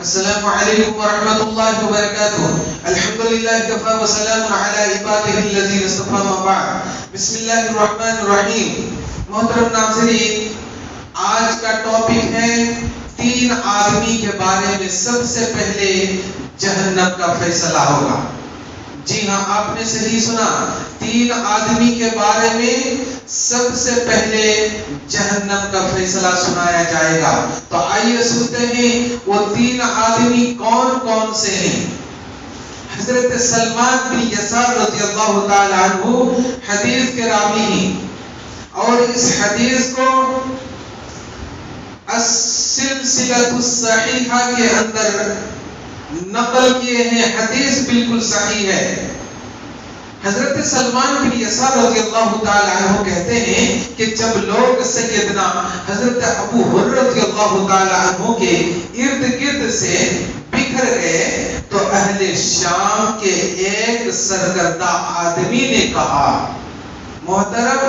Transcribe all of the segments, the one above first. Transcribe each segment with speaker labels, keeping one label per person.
Speaker 1: السلام علیکم ورحمۃ اللہ وبرکاتہ. الحمدللہ کفا وسلام علی عبادہ الذین اصطفى ما بعد. بسم اللہ الرحمن الرحیم. محترم ناظرین، آج کا ٹاپک ہے 3 آدمی کے بارے میں سب سے پہلے جہنم کا فیصلہ ہوگا. جی ہاں، آپ نے صحیح سنا، 3 آدمی کے بارے میں سب سے پہلے جہنم کا فیصلہ سنایا جائے گا. تو آئیے سنتے ہیں وہ 3 آدمی کون کون سے ہیں. حضرت سلمان بن یسار رضی اللہ تعالی عنہ حدیث کے راوی ہیں، اور اس حدیث کو السلسلۃ الصحیحہ کے اندر نقل کیے ہیں. حدیث بالکل صحیح ہے. حضرت سلمان بن یسار رضی اللہ تعالی عنہ کہتے ہیں کہ جب لوگ سیدنا حضرت ابو ہریرہ رضی اللہ تعالی عنہ کے ارد گرد سے بکھر گئے تو اہل شام کے ایک سرکردہ آدمی نے کہا، محترم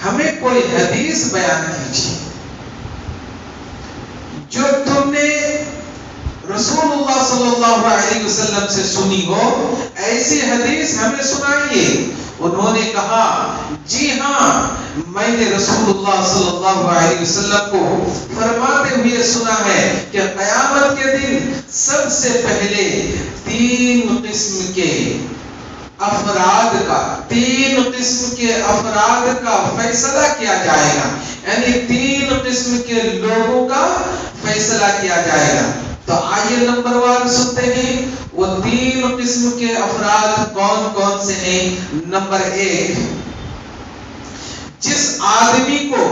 Speaker 1: ہمیں کوئی حدیث بیان کیجیے جو تم نے رسول اللہ صلی اللہ علیہ وسلم سے سنی ہو، ایسی حدیث ہمیں سنائیے. انہوں نے کہا، جی ہاں، میں نے رسول اللہ صلی اللہ علیہ وسلم کو فرماتے ہوئے سنا ہے کہ قیامت کے دن سب سے پہلے 3 قسم کے افراد کا فیصلہ کیا جائے گا. یعنی 3 قسم کے لوگوں کا فیصلہ کیا جائے گا. تو آئیے نمبر 1 سنتے ہیں وہ 3 قسم کے افراد کون کون سے ہیں. نمبر 1، جس آدمی کو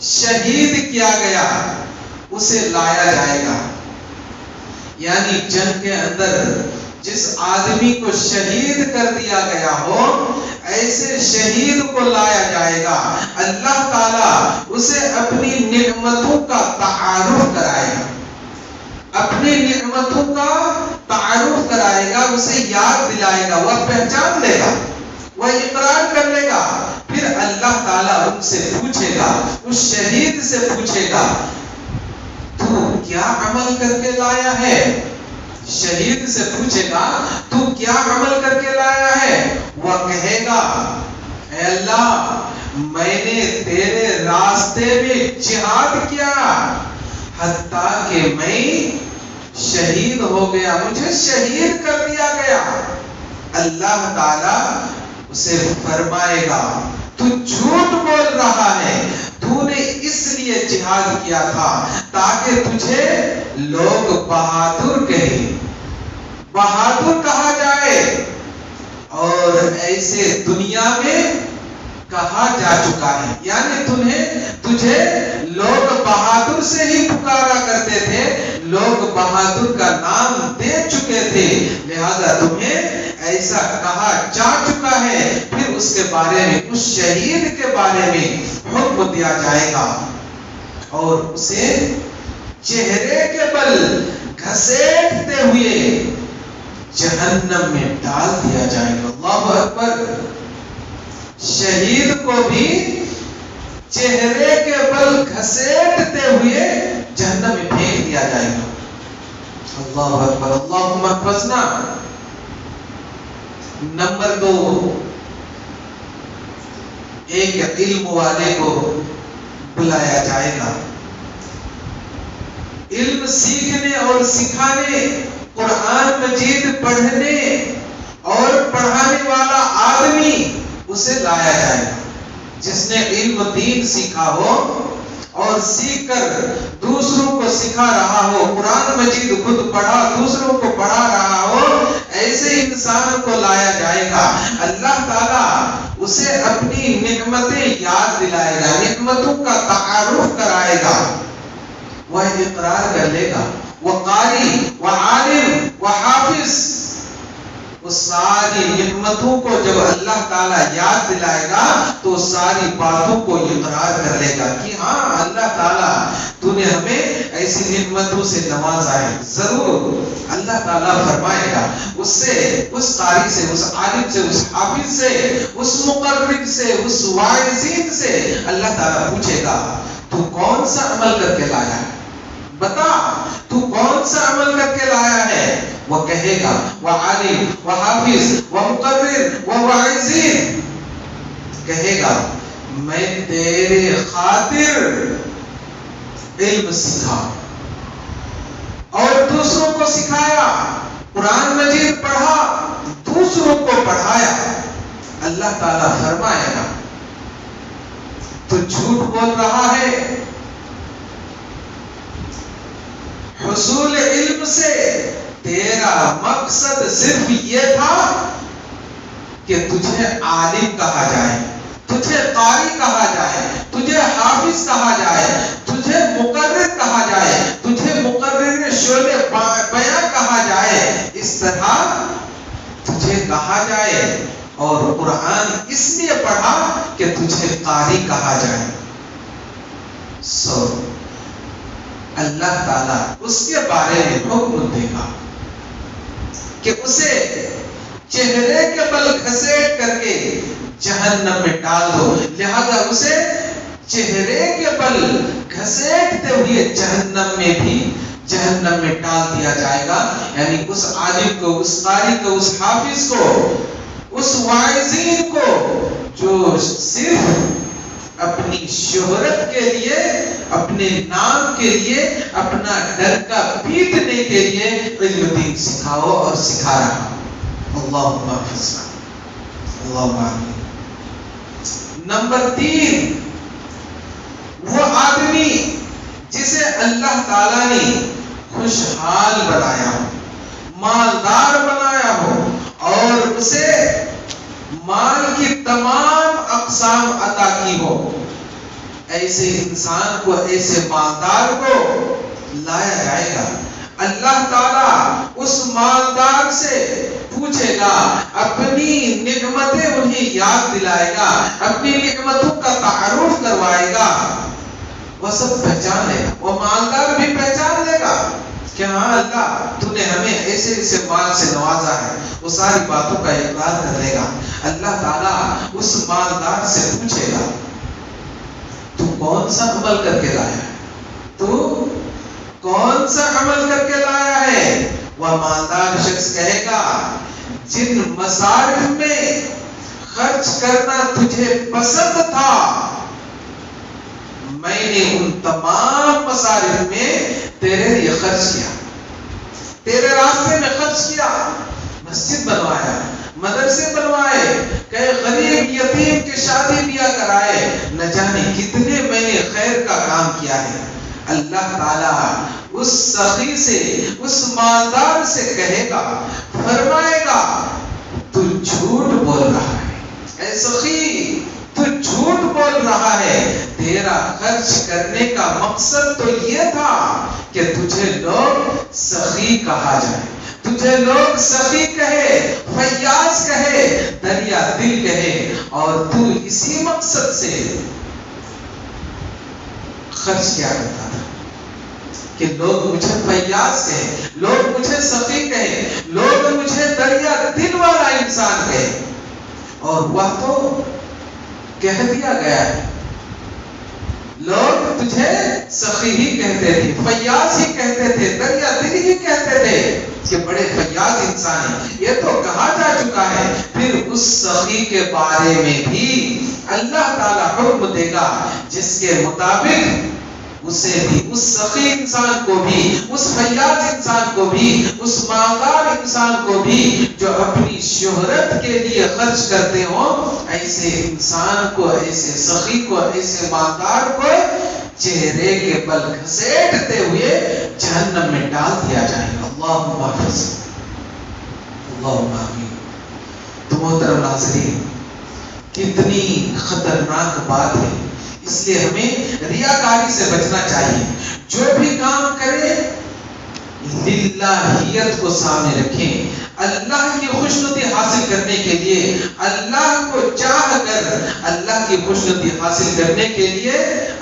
Speaker 1: شہید کیا گیا اسے لایا جائے گا. یعنی جنگ کے اندر جس آدمی کو شہید کر دیا گیا ہو، ایسے شہید کو لایا جائے گا. اللہ تعالی اسے اپنی نعمتوں کا تعارف کرائے گا، اپنی نعمتوں کا تعارف کرائے گا، اسے یاد دلائے گا، وہ پہچان لے گا، وہ اقرار کر لے گا. پھر اللہ تعالیٰ ان سے پوچھے گا، اس شہید سے پوچھے گا، تو کیا عمل کر کے لایا ہے؟ شہید سے پوچھے گا، تو کیا عمل کر کے لایا ہے؟ وہ کہے گا، اے اللہ میں نے تیرے راستے میں جہاد کیا، حتیٰ کہ میں شہید ہو گیا، مجھے شہید کر دیا گیا. اللہ تعالی اسے فرمائے گا، تو جھوٹ بول رہا ہے، تو نے اس لیے جہاد کیا تھا تاکہ تجھے لوگ بہادر کہیں، بہادر کہا جائے. اور ایسے دنیا میں کہا جا چکا ہے. یعنی تجھے لوگ بہادر سے ہی پکارا کرتے تھے، لوگ بہادر کا نام دے چکے تھے، لہذا تمہیں ایسا کہا جا چکا ہے. پھر اس کے بارے میں، اس شہید کے بارے میں حکم دیا جائے گا اور اسے چہرے کے بل گھسیٹتے ہوئے جہنم میں ڈال دیا جائے گا. اللہ اکبر. شہید کو بھی چہرے کے بل گھسیٹتے ہوئے جہنم میں پھینک دیا جائے گا. اللہ اکبر. اللہم احفظنا. نمبر 2، ایک علم والے کو بلایا جائے گا. علم سیکھنے اور سکھانے، قرآن مجید پڑھنے اور پڑھانے والا آدمی اسے لایا جائے گا. جس نے علم دین سیکھا ہو اور سیکھ کر دوسروں کو سکھا رہا ہو، قرآن مجید خود پڑھا دوسروں کو پڑھا رہا ہو، ایسے انسان کو لایا جائے گا. اللہ تعالیٰ اسے اپنی نعمتیں یاد دلائے گا، نعمتوں کا تعارف کرائے گا، وہ اقرار کر لے گا. وہ قاری، وہ عالم، وہ حافظ، اس ساری نعمتوں کو جب اللہ تعالیٰ یاد دلائے گا تو ساری باتوں کو اقرار کر لے گا کہ ہاں اللہ تعالیٰ تو نے ہمیں ایسی نعمتوں سے نوازا ہے. ضرور اللہ تعالیٰ فرمائے گا اس سے، اس قاری سے، اس عالم سے، اس حافظ سے، اس مقرر سے، اس واعظین سے اللہ تعالیٰ پوچھے گا تو کون سا عمل کر کے لایا ہے؟ بتا تو کون سا عمل کر کے لایا ہے؟ وہ کہے گا وہ عالم وہ حافظ وہ مقرر وہ واعظین، کہے گا میں تیرے خاطر علم سیکھا اور دوسروں کو سکھایا، قرآن مجید پڑھا، دوسروں کو پڑھایا۔ اللہ تعالیٰ فرمائے گا تو جھوٹ بول رہا ہے، حصول علم سے تیرا مقصد صرف یہ تھا کہ تجھے عالم کہا جائے، تجھے قاری کہا جائے، تجھے حافظ کہا جائے، تجھے مقرر کہا جائے، تجھے مقرر شعبہ بیان کہا جائے، اس طرح تجھے کہا جائے، اور قرآن اس لیے پڑھا کہ تجھے قاری کہا جائے۔ اللہ تعالیٰ اس کے بارے میں حکم دے گا کہ اسے چہرے کے بل گھسیٹ کر کے جہنم میں ڈال دو، لہذا اسے چہرے کے بل گھسیٹتے ہوئے جہنم میں ڈال دیا جائے گا۔ یعنی اس عالم کو، اس قاری کو، اس حافظ کو، اس واعظین کو جو صرف اپنی شہرت کے لیے، اپنے نام کے لیے، اپنا ڈرکا پیٹنے کے لیے علم دین سکھاؤ اور سکھا رہا۔ اللہم حفظنا، اللہم آمین۔ نمبر 3، وہ آدمی جسے اللہ تعالیٰ نے خوشحال بنایا ہو، مالدار بنایا ہو، اور اسے مال کی تمام اقسام عطا کی ہو، ایسے انسان کو، ایسے مالدار کو لایا جائے گا۔ اللہ تعالیٰ اس مالدار سے پوچھے گا، اپنی نعمتیں انہیں یاد دلائے گا، اپنی نعمتوں کا تعارف کروائے گا۔ وہ سب پہچان لے گا، وہ مالدار بھی پہچان لے گا کہ ہاں اللہ تو نے ہمیں ایسے ایسے مال سے نوازا ہے، وہ ساری باتوں کا اقرار کر لے گا۔ اللہ تعالیٰ اس مالدار سے پوچھے گا تو کون سا عمل کر کے لایا ہے، تو کون سا عمل کر کے لایا ہے؟ وہ مالدار شخص کہے گا جن مصارف میں خرچ کرنا تجھے پسند تھا، میں نے ان تمام مصارف میں تیرے لیے خرچ کیا، تیرے راستے میں خرچ کیا، مسجد بنوایا، مدرسے بنوائے، کئی غریب یتیم کی شادی بیاہ کرائے، نہ جانے کتنے میں نے خیر کا کام کیا ہے۔ اللہ تعالیٰ اس سخی سے، اس مالدار سے کہے گا، فرمائے گا تو جھوٹ بول رہا ہے، اے سخی تو جھوٹ بول رہا ہے، تیرا خرچ کرنے کا مقصد تو یہ تھا کہ تجھے لوگ سخی کہا جائے، تجھے لوگ سخی کہے، فیاض کہے، دریا دل کہے، اور تو اسی مقصد سے خرچ کیا کرتا تھا کہ لوگ مجھے فیاض کہے، لوگ مجھے سخی کہے، لوگ مجھے دریا دل والا انسان کہے۔ اور وہ تو کہہ دیا گیا ہے، لوگ تجھے سخی ہی کہتے تھے، فیاض ہی کہتے تھے، دریا دل ہی کہتے تھے کہ بڑے فیاض انسان ہیں، یہ تو کہا جا چکا ہے۔ پھر اس سخی کے بارے میں بھی اللہ تعالیٰ حکم دے گا جس کے مطابق اسے بھی، اس سخی انسان کو بھی، اس فیاض انسان کو بھی، اس مالدار انسان کو بھی جو اپنی شہرت کے لیے خرچ کرتے ہوں، ایسے انسان کو، ایسے سخی کو، ایسے مالدار کو چہرے کے بل گھسیٹتے ہوئے جہنم میں ڈال دیا جائے گا۔ اللہم حافظ، اللہم آمین۔ تو محترم ناظرین، کتنی خطرناک بات ہے، اس لیے ہمیں ریاکاری سے بچنا چاہیے۔ جو بھی کام کرے للہیت کو سامنے رکھیں، اللہ کی خوشنودی حاصل کرنے کے لیے، اللہ کو چاہ کر اللہ کی خوشنودی حاصل کرنے کے لیے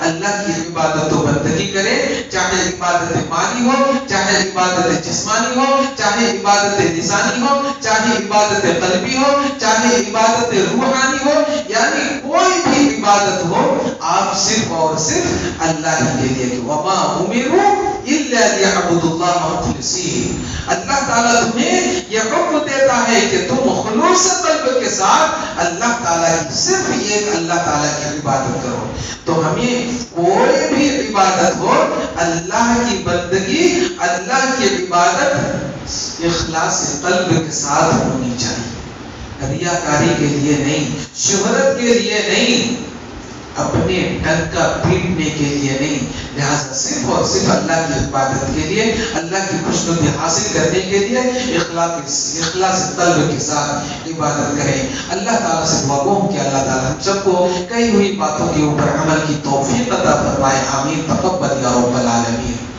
Speaker 1: اللہ کی عبادت و بندگی کرے، چاہے عبادت مالی ہو، چاہے عبادت جسمانی ہو، چاہے عبادت لسانی ہو، چاہے عبادت قلبی ہو، چاہے عبادت روحانی ہو، یعنی کوئی بھی عبادت ہو، آپ صرف اور صرف اللہ ہی کے لیے، وَمَا أُمِرُوا الا لیعبدوا اللہ مخلصین. اللہ تعالیٰ تمہیں یہ حکم دیتا ہے کہ تم خلوص قلب کے ساتھ اللہ تعالیٰ کی صرف ایک اللہ تعالیٰ کی عبادت کرو. تو ہمیں کوئی بھی عبادت ہو، اللہ کی بندگی، اللہ کی عبادت اخلاص قلب کے ساتھ ہونی چاہیے. ریاکاری کے لیے نہیں، شہرت کے لیے نہیں، اپنے ڈنکا پیٹنے کے لیے نہیں. لہذا صرف اور صرف اللہ کی عبادت کے لیے، اللہ کی خوشنودی حاصل کرنے کے لیے اخلاص قلب کے ساتھ عبادت کریں. اللہ تعالیٰ سے دعا گو کہ اللہ تعالیٰ ہم سب کو کہی ہوئی باتوں کے اوپر عمل کی توفیق عطا فرمائے. آمین. تقبل یا رب العالمین.